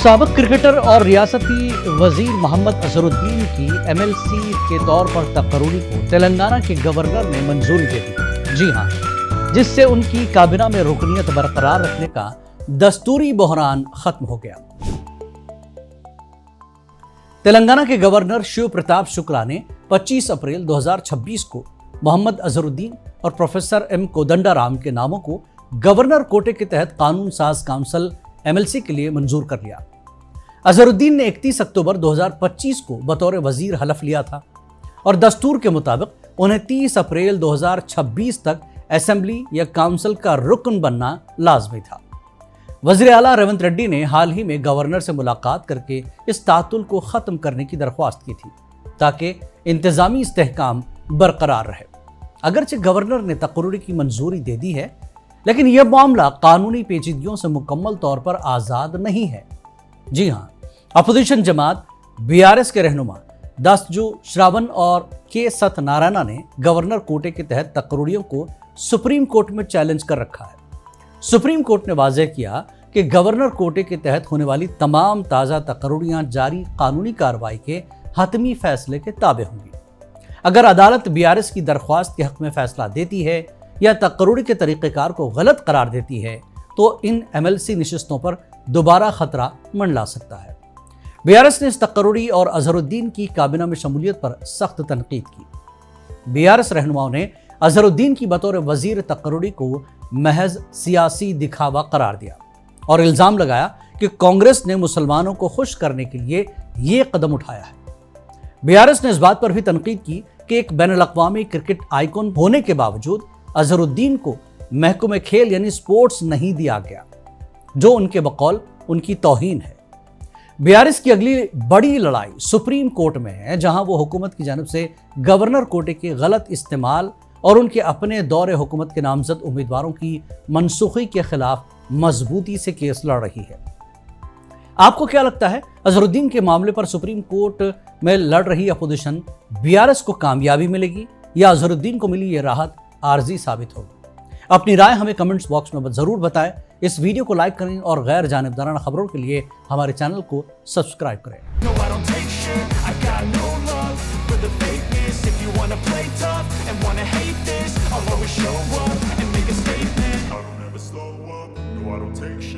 साबिक क्रिकेटर और रियासती वजीर मोहम्मद अजहरुद्दीन की एमएलसी के तौर पर तकर्री को तेलंगाना के गवर्नर ने मंजूरी दे दी। जी हां, जिससे उनकी काबिना में रुकनियत बरकरार रखने का दस्तूरी बहरान खत्म हो गया। तेलंगाना के गवर्नर शिव प्रताप शुक्ला ने 25 अप्रैल 2026 को मोहम्मद अजहरुद्दीन और प्रोफेसर एम कोदंडाराम के नामों को गवर्नर कोटे के तहत कानून साज काउंसिल एमएलसी के लिए मंजूर कर लिया। अजहरुद्दीन ने 31 अक्टूबर 2025 को बतौर वजीर हलफ लिया था और दस्तूर के मुताबिक उन्हें 30 अप्रैल 2026 तक असेंबली या काउंसिल का रुकन बनना लाजमी था। वजीर आला रेवंत रेड्डी ने हाल ही में गवर्नर से मुलाकात करके इस तातुल को खत्म करने की दरख्वास्त की थी ताकि इंतजामी इस्तेहकाम बरकरार रहे। अगरचे गवर्नर ने तकर्री की मंजूरी दे दी है, लेकिन यह मामला कानूनी पेचीदगियों से मुकम्मल तौर पर आज़ाद नहीं है। जी हां, अपोजिशन जमात बीआरएस के रहनुमा दासजू श्रावण और के सत्यनारायण ने गवर्नर कोटे के तहत तकर्रियों को सुप्रीम कोर्ट में चैलेंज कर रखा है। सुप्रीम कोर्ट ने वाज़ेह किया कि गवर्नर कोटे के तहत होने वाली तमाम ताज़ा तकर्रियां जारी कानूनी कार्रवाई के हतमी फैसले के ताबे होंगी। अगर अदालत बीआरएस की दरख्वास्त के हक में फैसला देती है या तकर्री के तरीक़ेकार को गलत करार देती है तो इन एमएलसी नशिस्तों पर दोबारा खतरा मंडला सकता है। बीआरएस ने इस तकर्री और अजहरुद्दीन की काबिना में शमूलियत पर सख्त तनकीद की। बीआरएस रहनुमाओं ने अजहरुद्दीन की बतौर वजीर तकर्री को महज सियासी दिखावा करार दिया और इल्ज़ाम लगाया कि कांग्रेस ने मुसलमानों को खुश करने के लिए ये कदम उठाया है। बीआरएस ने इस बात पर भी तनकीद की कि एक बैनुल-अक़वामी क्रिकेट आइकॉन होने के बावजूद अजहरुद्दीन को महकमे खेल यानी स्पोर्ट्स नहीं दिया गया, जो उनके बकौल उनकी तौहीन है। बीआरएस की अगली बड़ी लड़ाई सुप्रीम कोर्ट में है, जहां वो हुकूमत की जानिब से गवर्नर कोटे के गलत इस्तेमाल और उनके अपने दौरे हुकूमत के नामजद उम्मीदवारों की मनसूखी के खिलाफ मजबूती से केस लड़ रही है। आपको क्या लगता है, अजहरुद्दीन के मामले पर सुप्रीम कोर्ट में लड़ रही अपोजिशन बीआरएस को कामयाबी मिलेगी या अजहरुद्दीन को मिली ये राहत आर्जी साबित होगी? अपनी राय हमें कमेंट्स बॉक्स में जरूर बताएं। इस वीडियो को लाइक करें और गैर जानिबदाराना खबरों के लिए हमारे चैनल को सब्सक्राइब करें।